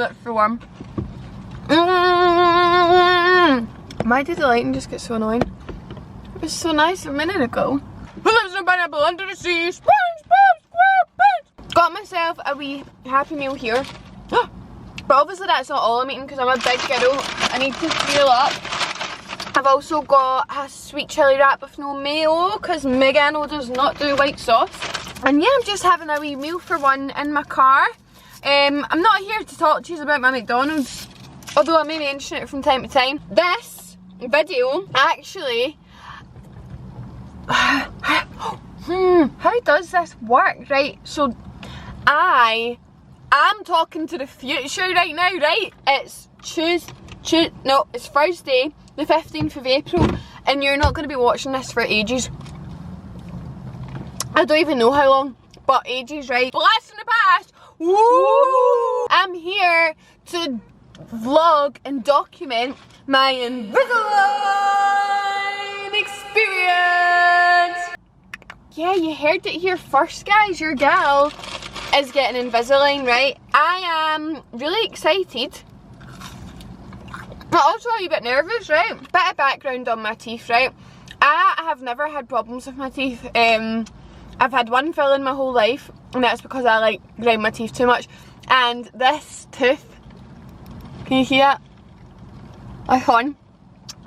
it for one. Why did the lighting just get so annoying? It was so nice a minute ago. Who lives in a pineapple under the sea? SpongeBob SquarePants! Got myself a wee Happy Meal here. But obviously that's not all I'm eating because I'm a big girl. I need to fuel up. I've also got a sweet chilli wrap with no mayo because Megan does not do white sauce. And yeah, I'm just having a wee meal for one in my car. I'm not here to talk to you about my McDonald's, although I may mention it from time to time. This video actually... how does this work? Right, so I am talking to the future right now, right? It's it's Thursday, the 15th of April, and you're not going to be watching this for ages. I don't even know how long, but ages, right? Blast in the past! Woo! I'm here to vlog and document my Invisalign experience! Yeah, you heard it here first, guys. Your gal is getting Invisalign, right? I am really excited, but also a wee bit nervous, right? Bit of background on my teeth, right? I have never had problems with my teeth. I've had one filling my whole life, and that's because I like grind my teeth too much. And this tooth, can you see that? This one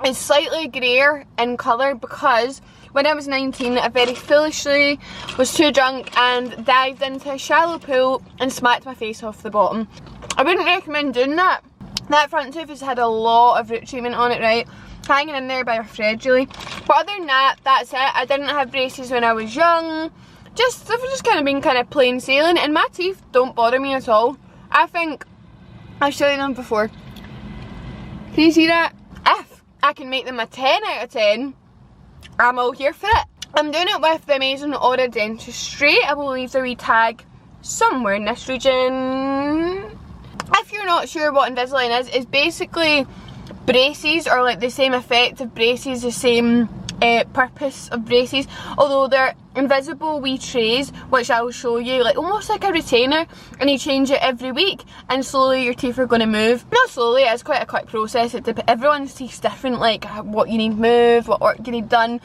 is slightly greyer in colour because when I was 19, I very foolishly was too drunk and dived into a shallow pool and smacked my face off the bottom. I wouldn't recommend doing that. That front tooth has had a lot of root treatment on it, right? Hanging in there by a thread, really. But other than that, that's it. I didn't have braces when I was young. They've just kind of been kind of plain sailing, and my teeth don't bother me at all. I think I've shown you them before. Can you see that? If I can make them a 10 out of 10, I'm all here for it. I'm doing it with the amazing Aura Dentistry. I will leave the wee tag somewhere in this region. If you're not sure what Invisalign is, it's basically braces, or like the same effect of braces, the same purpose of braces, although they're invisible wee trays, which I will show you, like almost like a retainer, and you change it every week, and slowly your teeth are going to move. Not slowly, it's quite a quick process. Everyone's teeth's different, like what you need moved, what work you need done.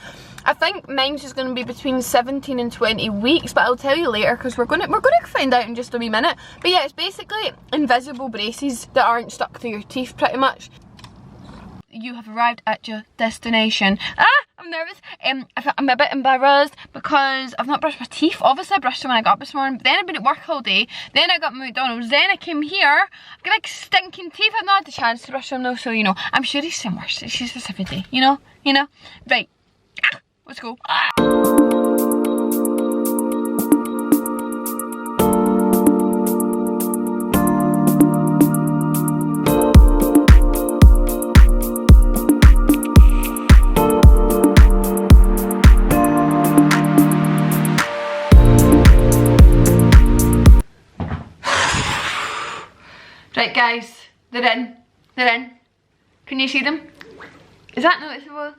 I think mine's is going to be between 17 and 20 weeks, but I'll tell you later because we're going to find out in just a wee minute. But yeah, it's basically invisible braces that aren't stuck to your teeth pretty much. You have arrived at your destination. I'm nervous. I'm a bit embarrassed because I've not brushed my teeth. Obviously I brushed them when I got up this morning, but then I've been at work all day, then I got my McDonald's, then I came here. I've got like stinking teeth. I've not had the chance to brush them though, so you know, I'm sure it's some worse. It's just every day, you know? Right, let's go. Right guys, they're in. Can you see them? Is that noticeable?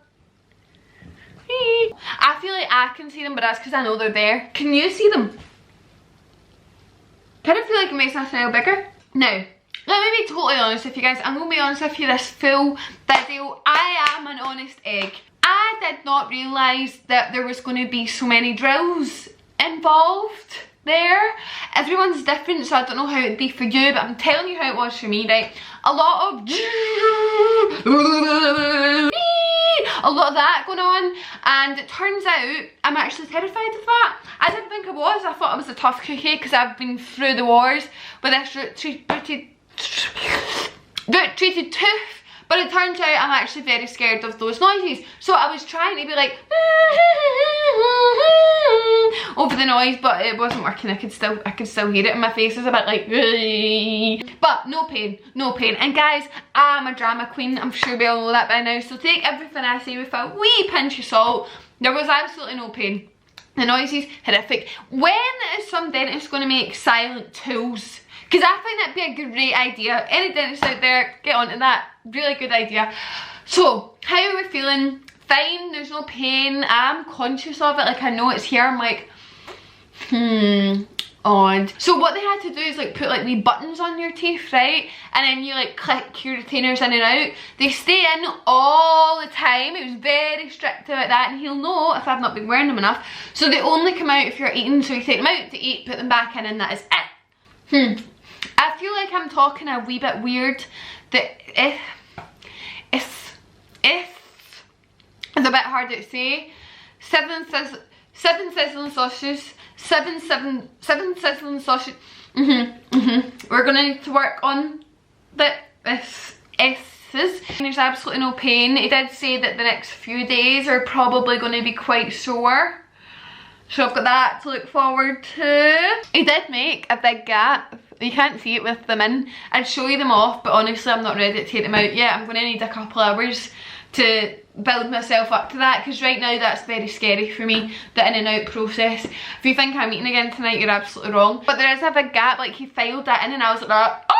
I feel like I can see them, but that's because I know they're there. Can you see them? Kind of feel like it makes my smile bigger. Now, let me be totally honest with you guys. I'm going to be honest with you this full video. I am an honest egg. I did not realise that there was going to be so many drills involved there. Everyone's different, so I don't know how it'd be for you, but I'm telling you how it was for me, right? A lot of that going on, and it turns out I'm actually terrified of that. I didn't think I was. I thought I was a tough cookie because I've been through the wars with this root treated tooth. But it turns out I'm actually very scared of those noises. So I was trying to be like over the noise, but it wasn't working. I could still hear it, and my face is a bit like, but no pain. And guys, I'm a drama queen. I'm sure we all know that by now. So take everything I say with a wee pinch of salt. There was absolutely no pain. The noises, horrific. When is some dentist going to make silent tools? Because I think that'd be a great idea. Any dentists out there, get onto that. Really good idea. So, how are we feeling? Fine, there's no pain. I'm conscious of it, like I know it's here. I'm like, odd. So what they had to do is like put like wee buttons on your teeth, right? And then you like click your retainers in and out. They stay in all the time. It was very strict about that, and he'll know if I've not been wearing them enough. So they only come out if you're eating, so you take them out to eat, put them back in, and that is it. I feel like I'm talking a wee bit weird. That it's a bit hard to say. Seven sizzling sausages. Seven sizzling sausage. We're gonna need to work on the S's. There's absolutely no pain. He did say that the next few days are probably going to be quite sore, so I've got that to look forward to. He did make a big gap. You can't see it with them in. I'd show you them off, but honestly I'm not ready to take them out yet. I'm going to need a couple hours to build myself up to that, because right now that's very scary for me, the in and out process. If you think I'm eating again tonight, you're absolutely wrong. But there is a big gap, like he filed that in and I was like, oh!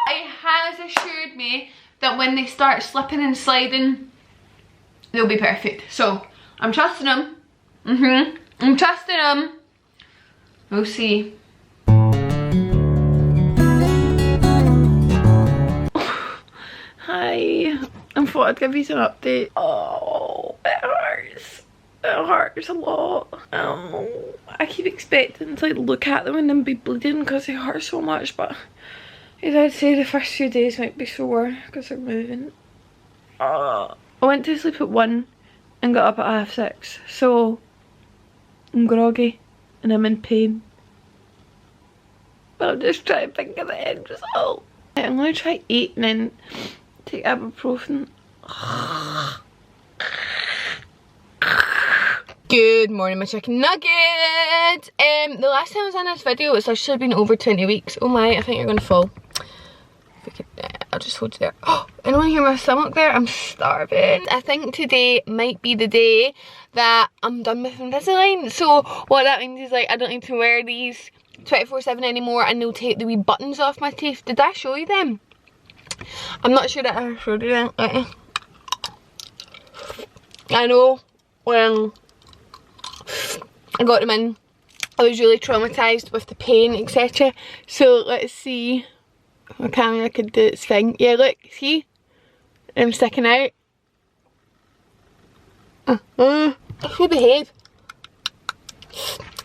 He has assured me that when they start slipping and sliding, they'll be perfect. So I'm trusting him. I'm trusting him. We'll see. Hi, I thought I'd give you an update. Oh, it hurts. It hurts a lot. I keep expecting to like look at them and then be bleeding because they hurt so much, but as I'd say, the first few days might be sore because they're moving. I went to sleep at 1 and got up at 6:30, so I'm groggy and I'm in pain. But I'm just trying to think of the end result. I'm going to try 8 and then take ibuprofen. Good morning, my chicken nugget. The last time I was on this video, it's actually been over 20 weeks. Oh my, I think you're gonna fall. If we could, I'll just hold you there. Oh, anyone hear my stomach there? I'm starving. I think today might be the day that I'm done with Invisalign. So what that means is like I don't need to wear these 24/7 anymore, and they'll take the wee buttons off my teeth. Did I show you them? I'm not sure that I showed you them. I know when I got them in, I was really traumatised with the pain, etc. So let's see. I can't, I could do its thing. Yeah, look, see? I'm sticking out. I should behave.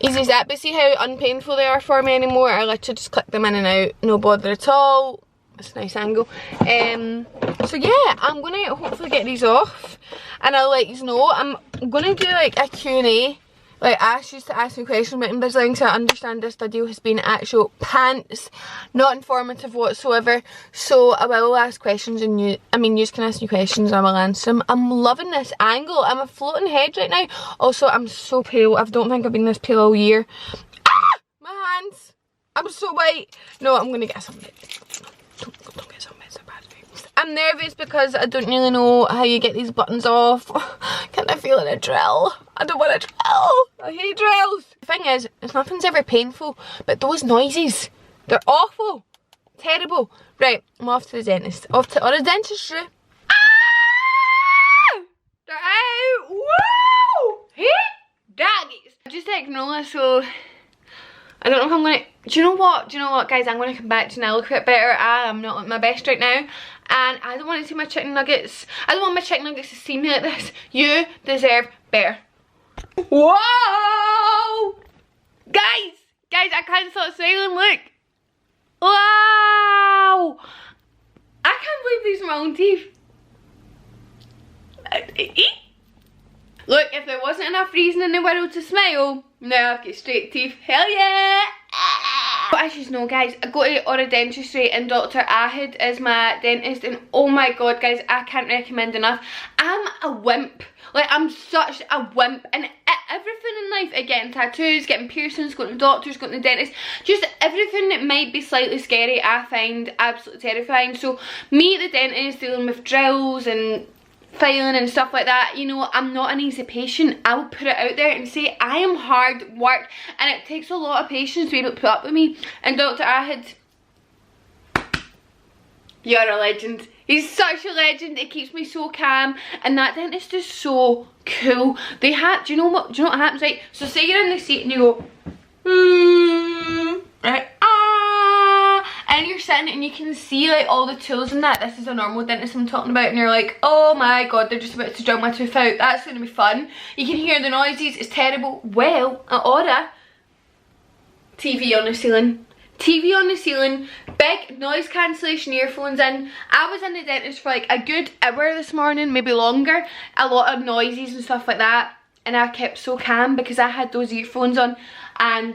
Easy as that, but see how unpainful they are for me anymore? I literally just click them in and out, no bother at all. It's a nice angle. So yeah, I'm gonna hopefully get these off and I'll let you know. I'm gonna do like a Q&A, like ask you to ask me questions about Invisalign, so I understand this video has been actual pants, not informative whatsoever. So I will ask questions and you can ask me questions and I will answer them. I'm loving this angle. I'm a floating head right now. Also, I'm so pale. I don't think I've been this pale all year. Ah! My hands. I'm so white. No, I'm gonna get some. Don't get some mess. I'm nervous because I don't really know how you get these buttons off. Can I feel a drill? I don't want a drill. I hate drills. The thing is, nothing's ever painful, but those noises, they're awful. Terrible. Right, I'm off to the dentist. Off to Aura Dentistry. Ah! They're out. Woo! Hey, doggies. I just ate granola, so I don't know if I'm gonna. Do you know what? Guys, I'm gonna come back to now look a bit better. I'm not at my best right now, and I don't want to see my chicken nuggets. I don't want my chicken nuggets to see me like this. You deserve better. Whoa! Guys, I can't stop smiling. Look. Wow! I can't believe these are my own teeth. Look, if there wasn't enough reason in the world to smile, now I've got straight teeth. Hell yeah! But as you know, guys, I go to Aura Dentistry and Dr. Ahid is my dentist, and oh my god, guys, I can't recommend enough. I'm a wimp. Like, I'm such a wimp, and everything in life, like getting tattoos, getting piercings, going to doctors, going to dentists, just everything that might be slightly scary, I find absolutely terrifying. So me at the dentist dealing with drills and filing and stuff like that, you know, I'm not an easy patient. I'll put it out there and say I am hard work, and it takes a lot of patience to be able to put up with me. And Dr. Ahid, you're a legend. He's such a legend. It keeps me so calm, and that dentist is so cool. They have, do you know what happens, right? So say you're in the seat and you go, Right. And you're sitting and you can see like all the tools and that. This is a normal dentist I'm talking about, and you're like, oh my god, they're just about to drill my tooth out. That's going to be fun. You can hear the noises. It's terrible. Well, at Aura, TV on the ceiling. TV on the ceiling, big noise cancellation earphones in. I was in the dentist for like a good hour this morning, maybe longer. A lot of noises and stuff like that. And I kept so calm because I had those earphones on. And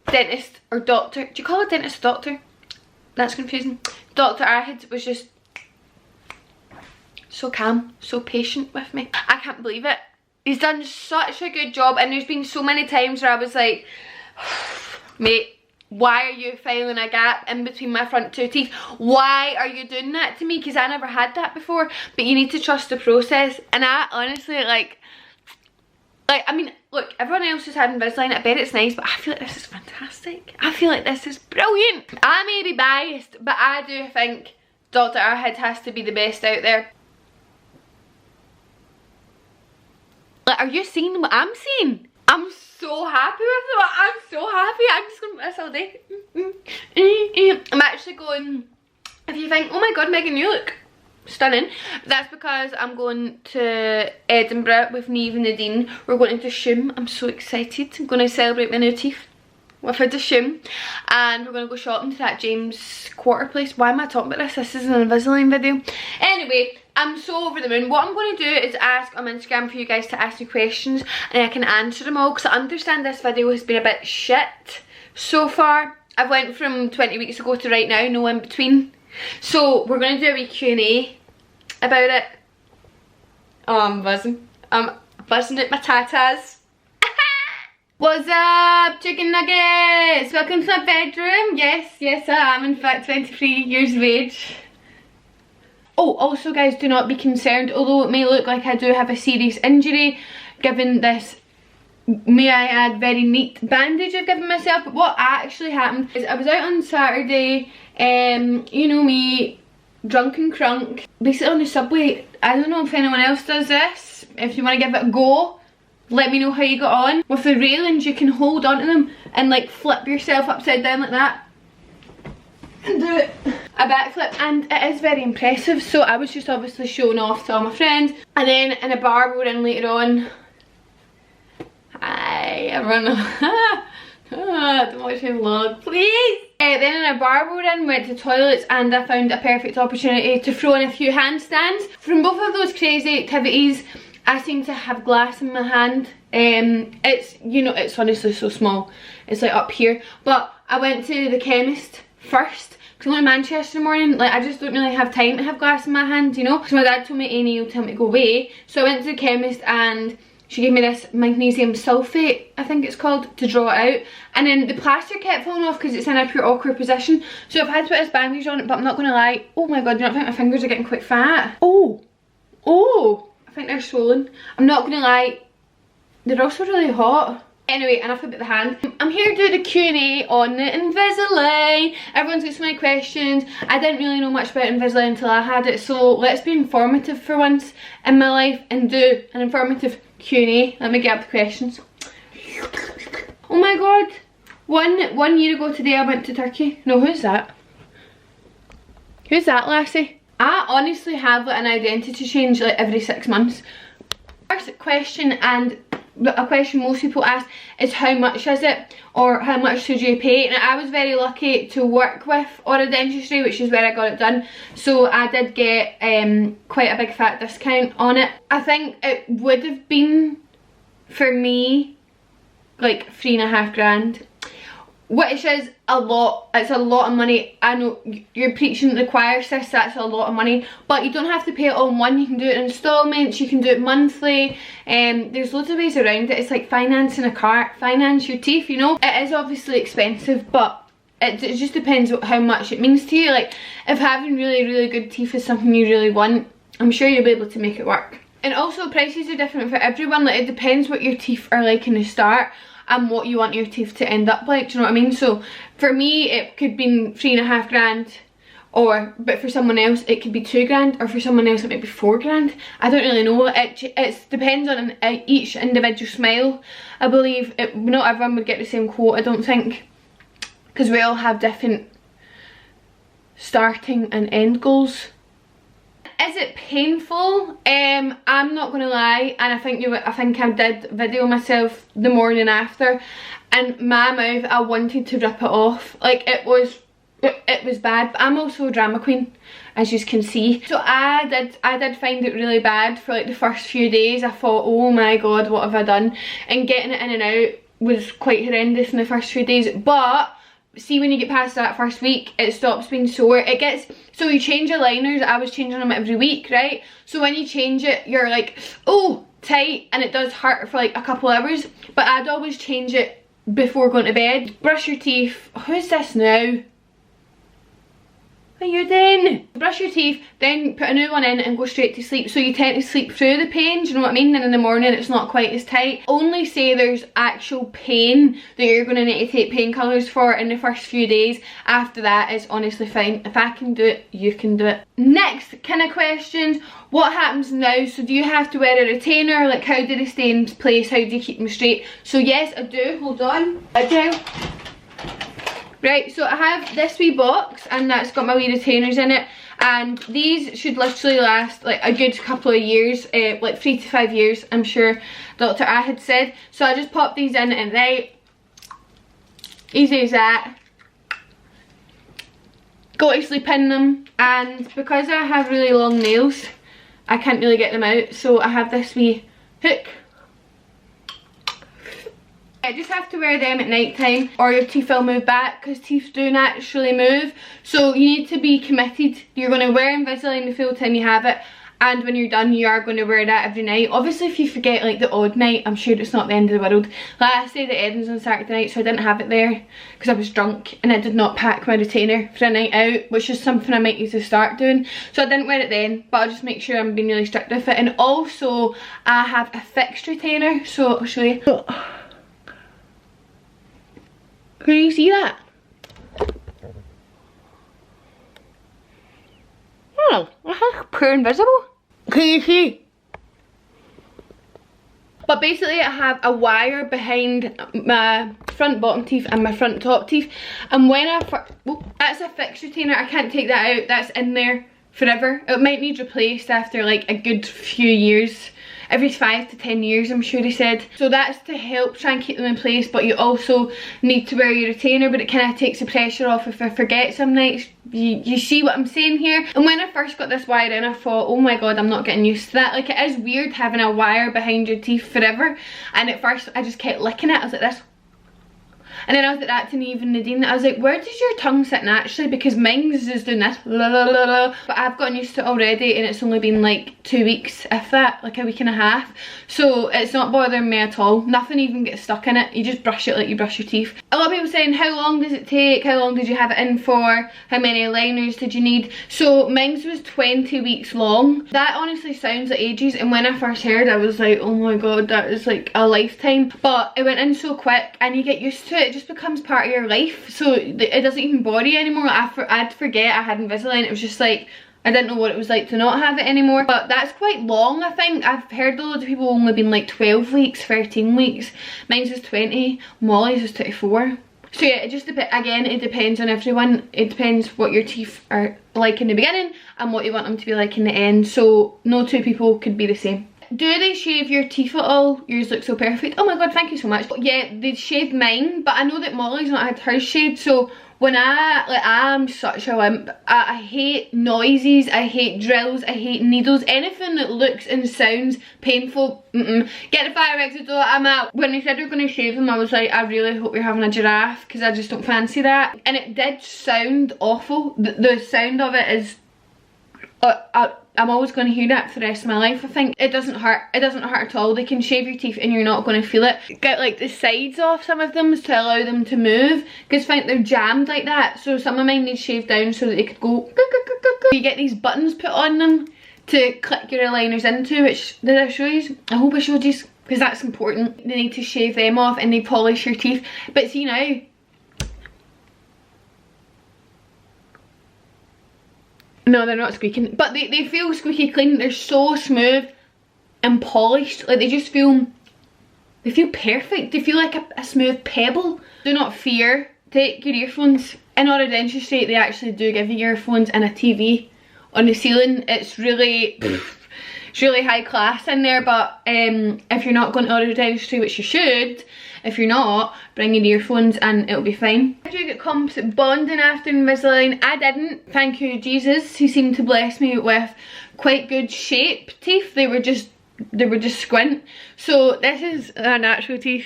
dentist or doctor, do you call a dentist a doctor? That's confusing. Dr. Ahid was just so calm, so patient with me. I can't believe it. He's done such a good job, and there's been so many times where I was like, mate, why are you filing a gap in between my front two teeth? Why are you doing that to me? Because I never had that before. But you need to trust the process. And I honestly, like, I mean, look, everyone else has had Invisalign. I bet it's nice, but I feel like this is fantastic. I feel like this is brilliant. I may be biased, but I do think Dr. Ahid has to be the best out there. Like, are you seeing what I'm seeing? I'm so happy with it. I'm so happy. I'm just going to put this all day. I'm actually going, if you think, oh my god, Megan, you look stunning, that's because I'm going to Edinburgh with Neve and Nadine. We're going to Shoom. I'm so excited. I'm going to celebrate my new teeth with a Shoom, and we're going to go shopping to that James Quarter place. Why am I talking about this? This is an Invisalign video. Anyway, I'm so over the moon. What I'm going to do is ask on Instagram for you guys to ask me questions, and I can answer them all, because I understand this video has been a bit shit so far. I've went from 20 weeks ago to right now, no in between. So we're going to do a wee Q&A about it. Oh, I'm buzzing. I'm buzzing at my tatas. What's up, chicken nuggets? Welcome to my bedroom. Yes, I am in fact 23 years of age. Oh, also guys, do not be concerned, although it may look like I do have a serious injury, given this, may I add, very neat bandage I've given myself. But what actually happened is I was out on Saturday, you know me, drunk and crunk, basically on the subway. I don't know if anyone else does this. If you want to give it a go, let me know how you got on. With the railings, you can hold onto them and like flip yourself upside down like that and do a backflip, and it is very impressive. So I was just obviously showing off to all my friends, and then in a bar we were in later on. Hi everyone. Don't watch my vlog, please. Then in a bar we were in, went to toilets, and I found a perfect opportunity to throw in a few handstands. From both of those crazy activities, I seem to have glass in my hand. It's, you know, it's honestly so small. It's like up here. But I went to the chemist first, because I'm going to Manchester in the morning. Like, I just don't really have time to have glass in my hand, you know. So my dad told me A&E will tell me to go away. So I went to the chemist, and she gave me this magnesium sulfate, I think it's called, to draw it out. And then the plaster kept falling off because it's in a pure awkward position. So I've had to put this bandage on it, but I'm not going to lie. Oh my god, do you not think my fingers are getting quite fat? Oh, I think they're swollen. I'm not going to lie, they're also really hot. Anyway, enough about the hand. I'm here to do the Q&A on the Invisalign. Everyone's got so many questions. I didn't really know much about Invisalign until I had it, so let's be informative for once in my life and do an informative Q&A. Let me get up the questions. Oh my god. One year ago today I went to Turkey. No, who's that? Who's that lassie? I honestly have like an identity change like every 6 months. First question, and a question most people ask, is how much is it, or how much should you pay? And I was very lucky to work with Aura Dentistry, which is where I got it done, so I did get quite a big fat discount on it. I think it would have been, for me, like 3.5 grand, which is a lot. It's a lot of money. I know you're preaching to the choir, sis, that's a lot of money, but you don't have to pay it all in one. You can do it in installments, you can do it monthly. There's loads of ways around it. It's like financing a car, finance your teeth, you know. It is obviously expensive, but it just depends how much it means to you. Like, if having really good teeth is something you really want, I'm sure you'll be able to make it work. And also prices are different for everyone. Like, it depends what your teeth are like in the start and what you want your teeth to end up like, do you know what I mean? So for me it could be 3.5 grand, but for someone else it could be £2 or for someone else it might be £4. I don't really know. It depends on each individual smile. I believe not everyone would get the same quote, I don't think, because we all have different starting and end goals. Is it painful? I'm not gonna lie, and I think I did video myself the morning after, and my mouth, I wanted to rip it off. Like it was bad. But I'm also a drama queen, as you can see. So I did find it really bad for like the first few days. I thought, oh my god, what have I done? And getting it in and out was quite horrendous in the first few days. But see, when you get past that first week, it stops being sore. So you change your liners. I was changing them every week, right? So when you change it, you're like, oh, tight, and it does hurt for like a couple hours. But I'd always change it before going to bed. Brush your teeth. Who's this now? What are you doing? Brush your teeth, then put a new one in and go straight to sleep. So you tend to sleep through the pain, do you know what I mean? And in the morning it's not quite as tight. Only say there's actual pain that you're going to need to take painkillers for in the first few days. After that, it's honestly fine. If I can do it, you can do it. Next kind of questions. What happens now? So do you have to wear a retainer? Like, how do they stay in place? How do you keep them straight? So yes, I do. Hold on. I do. Right, so I have this wee box and that's got my wee retainers in it, and these should literally last like a good couple of years, like 3 to 5 years, I'm sure Dr. A had said. So I just pop these in and they, easy as that, go to sleep in them. And because I have really long nails, I can't really get them out, so I have this wee hook. I just have to wear them at night time or your teeth will move back, because teeth do naturally move. So you need to be committed. You're going to wear Invisalign the full time you have it, and when you're done you are going to wear that every night. Obviously if you forget like the odd night, I'm sure it's not the end of the world. Like I stayed at Edin's on Saturday night, so I didn't have it there because I was drunk and I did not pack my retainer for a night out, which is something I might need to start doing. So I didn't wear it then, but I'll just make sure I'm being really strict with it. And also I have a fixed retainer, so I'll show you. Can you see that? Oh, that's pure invisible. Can you see? But basically I have a wire behind my front bottom teeth and my front top teeth, and when that's a fixed retainer, I can't take that out, that's in there forever. It might need replaced after like a good few years. Every 5 to 10 years, I'm sure he said. So that's to help try and keep them in place, but you also need to wear your retainer, but it kind of takes the pressure off if I forget some nights. You see what I'm saying here? And when I first got this wire in, I thought, oh my god, I'm not getting used to that. Like, it is weird having a wire behind your teeth forever. And at first I just kept licking it. I was like this. And then I was like that to Neve and Nadine. I was like, where does your tongue sit naturally? Because mine's is doing this, la la la la. But I've gotten used to it already, and it's only been like 2 weeks, if that, like a week and a half. So it's not bothering me at all. Nothing even gets stuck in it. You just brush it like you brush your teeth. A lot of people saying, how long does it take? How long did you have it in for? How many liners did you need? So mine's was 20 weeks long. That honestly sounds like ages, and when I first heard, I was like, oh my god, that is like a lifetime. But it went in so quick, and you get used to it. It just becomes part of your life, so it doesn't even bother you anymore. I'd forget I had Invisalign. It was just like, I didn't know what it was like to not have it anymore. But that's quite long, I think. I've heard a lot of people only been like 12 weeks, 13 weeks. Mine's was 20, Molly's was 24. So yeah, it just again, it depends on everyone. It depends what your teeth are like in the beginning and what you want them to be like in the end. So no two people could be the same. Do they shave your teeth at all? Yours look so perfect. Oh my god, thank you so much. But yeah, they shaved mine, but I know that Molly's not had hers shaved. So when I'm such a wimp. I hate noises, I hate drills, I hate needles, anything that looks and sounds painful. Get the fire exit door, I'm out. When they said they were going to shave them, I was like, I really hope you're having a giraffe, because I just don't fancy that. And it did sound awful. The sound of it is I'm always going to hear that for the rest of my life. I think it doesn't hurt. It doesn't hurt at all. They can shave your teeth and you're not going to feel it. Get like the sides off some of them to allow them to move, because I think they're jammed like that. So some of mine need shaved down so that they could go. You get these buttons put on them to click your aligners into, which did I show you? I hope I showed you, because that's important. They need to shave them off and they polish your teeth. But see now, No, they're not squeaking, but they feel squeaky clean. They're so smooth and polished. Like, they just feel, they feel perfect. They feel like a smooth pebble. Do not fear. Take your earphones. In Aura Dentistry, they actually do give you earphones and a TV on the ceiling. It's really, it's really high class in there. But if you're not going to Aura Dentistry, which you should, if you're not, bring your earphones and it'll be fine. Did you get composite bonding after Invisalign? I didn't, thank you Jesus. He seemed to bless me with quite good shape teeth. They were just squint. So this is our natural teeth.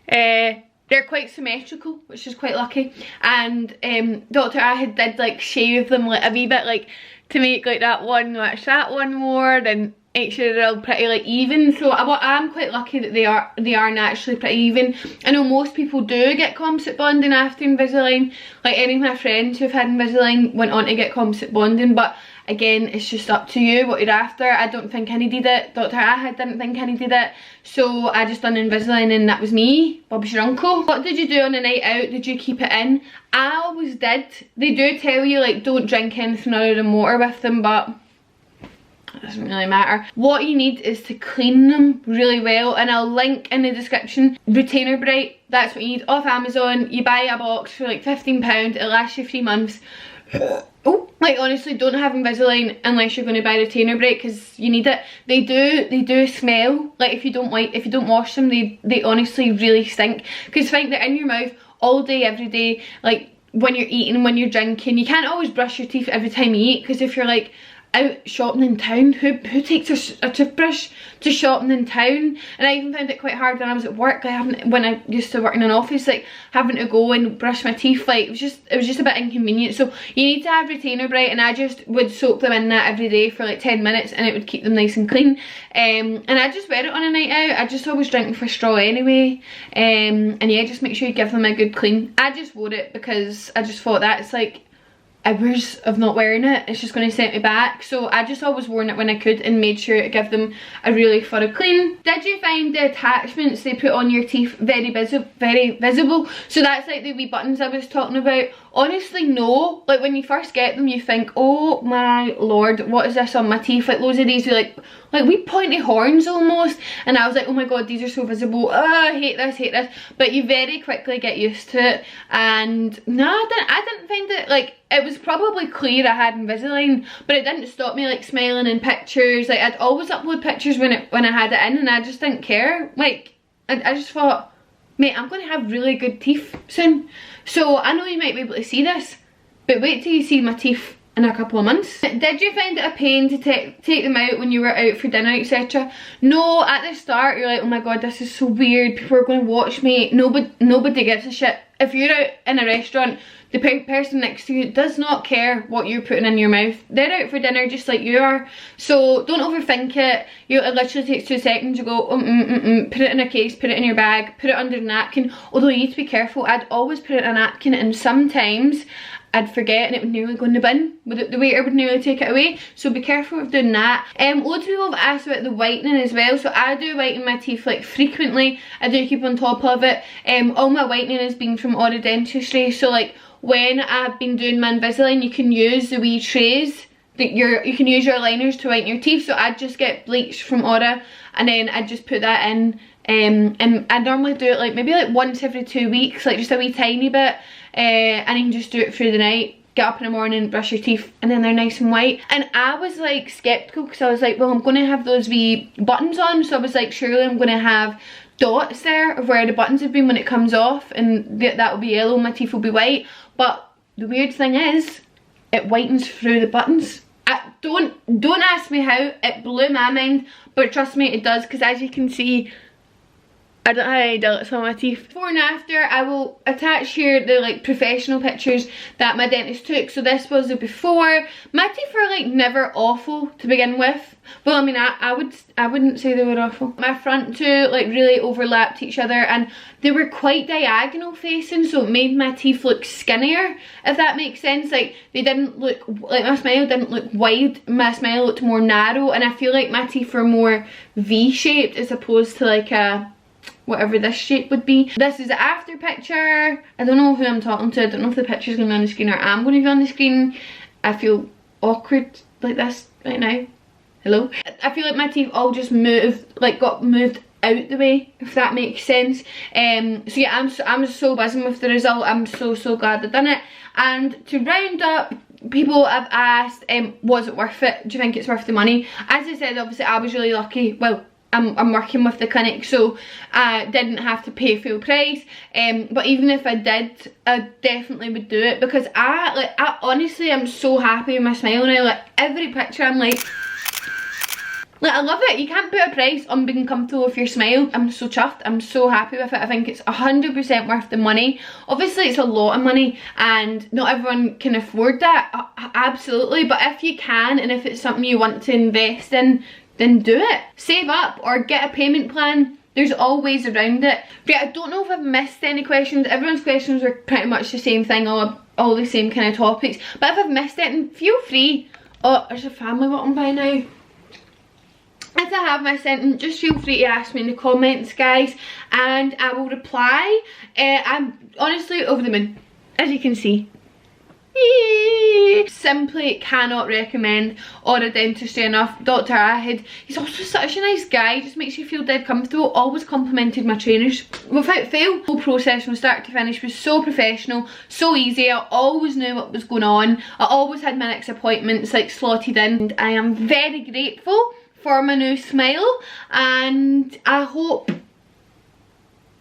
They're quite symmetrical, which is quite lucky. And Dr. Ahad did like shave them like a wee bit, like to make like that one match that one more, and make sure they're all pretty like even. So I'm quite lucky that they are naturally pretty even. I know most people do get composite bonding after Invisalign. Like any of my friends who've had Invisalign went on to get composite bonding, but again, it's just up to you what you're after. I don't think I needed it. Dr. Ahad didn't think I needed it. So I just done Invisalign and that was me. Bob's your uncle. What did you do on a night out? Did you keep it in? I always did. They do tell you like don't drink anything other than water with them, but it doesn't really matter. What you need is to clean them really well, and I'll link in the description Retainer Bright. That's what you need off Amazon. You buy a box for like £15. It'll last you 3 months. Oh, like honestly, don't have Invisalign unless you're going to buy Retainer Bright because you need it. They do smell. Like if you don't wash them, they honestly really stink. Because think they're in your mouth all day, every day. Like when you're eating, when you're drinking, you can't always brush your teeth every time you eat because if you're like out shopping in town, who takes a toothbrush to shopping in town? And I even found it quite hard when I was at work, like when I used to work in an office, like having to go and brush my teeth. Like it was just a bit inconvenient. So you need to have Retainer Bright, and I just would soak them in that every day for like 10 minutes and it would keep them nice and clean. And I just wear it on a night out. I just always drink for straw anyway. And yeah, just make sure you give them a good clean. I just wore it because I just thought that it's like hours of not wearing it, it's just going to set me back. So I just always worn it when I could and made sure to give them a really thorough clean. Did you find the attachments they put on your teeth very visible? So that's like the wee buttons I was talking about. Honestly, no. Like when you first get them, you think, oh my lord, what is this on my teeth? Like loads of these with like wee pointy horns almost, and I was like, oh my god, these are so visible. I hate this. But you very quickly get used to it. And no, I didn't find it, like, it was probably clear I had Invisalign, but it didn't stop me like smiling in pictures. Like I'd always upload pictures when I had it in, and I just didn't care. Like I just thought, mate, I'm going to have really good teeth soon. So I know you might be able to see this, but wait till you see my teeth in a couple of months. Did you find it a pain to take them out when you were out for dinner, etc.? No, at the start you're like, oh my god, this is so weird, people are going to watch me. Nobody gives a shit. If you're out in a restaurant, the person next to you does not care what you're putting in your mouth. They're out for dinner just like you are. So don't overthink it. It literally takes 2 seconds. You go, put it in a case, put it in your bag, put it under a napkin. Although you need to be careful. I'd always put it in a napkin, and sometimes I'd forget and it would nearly go in the bin. The waiter would nearly take it away. So be careful of doing that. Loads of people have asked about the whitening as well. So I do whiten my teeth like frequently. I do keep on top of it. All my whitening has been from Aura Dentistry. So like when I've been doing my Invisalign, you can use the wee trays that you can use your liners to whiten your teeth. So I'd just get bleach from Aura, and then I'd just put that in. And I normally do it like maybe like once every 2 weeks, like just a wee tiny bit. And you can just do it through the night, get up in the morning, brush your teeth, and then they're nice and white. And I was like skeptical because I was like, well, I'm going to have those wee buttons on, so I was like, surely I'm going to have dots there of where the buttons have been when it comes off, and that will be yellow, my teeth will be white. But the weird thing is, it whitens through the buttons. Don't ask me how, it blew my mind, but trust me, it does, because as you can see, I don't have any dots on my teeth. Before and after, I will attach here the like professional pictures that my dentist took. So this was the before. My teeth were like never awful to begin with. Well, I mean, I wouldn't say they were awful. My front two like really overlapped each other, and they were quite diagonal facing, so it made my teeth look skinnier, if that makes sense. Like they didn't look, like my smile didn't look wide, my smile looked more narrow, and I feel like my teeth were more V-shaped as opposed to like a whatever this shape would be. This is the after picture. I don't know who I'm talking to. I don't know if the picture's going to be on the screen or I'm going to be on the screen. I feel awkward like this right now. Hello? I feel like my teeth all just moved, like got moved out the way, if that makes sense. So yeah, I'm so buzzing with the result. I'm so glad I've done it. And to round up, people have asked, was it worth it? Do you think it's worth the money? As I said, obviously I was really lucky. Well, I'm working with the clinic, so I didn't have to pay full price. But even if I did, I definitely would do it, because I honestly am so happy with my smile now. Like every picture I'm like I love it. You can't put a price on being comfortable with your smile. I'm so chuffed. I'm so happy with it. I think it's 100% worth the money. Obviously it's a lot of money and not everyone can afford that. Absolutely. But if you can, and if it's something you want to invest in, then do it. Save up or get a payment plan. There's all ways around it. Yeah, I don't know if I've missed any questions. Everyone's questions were pretty much the same thing, all the same kind of topics. But if I've missed it, feel free. Oh, there's a family walking by now. If I have missed anything, just feel free to ask me in the comments, guys, and I will reply. I'm honestly over the moon, as you can see. Simply cannot recommend Aura Dentistry enough. Dr. Ahid, he's also such a nice guy, just makes you feel dead comfortable. Always complimented my trainers without fail. The whole process from start to finish was so professional, so easy. I always knew what was going on. I always had my next appointments like slotted in, and I am very grateful for my new smile, and I hope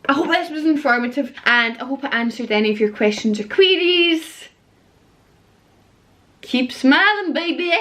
this was informative, and I hope I answered any of your questions or queries. Keep smiling, baby.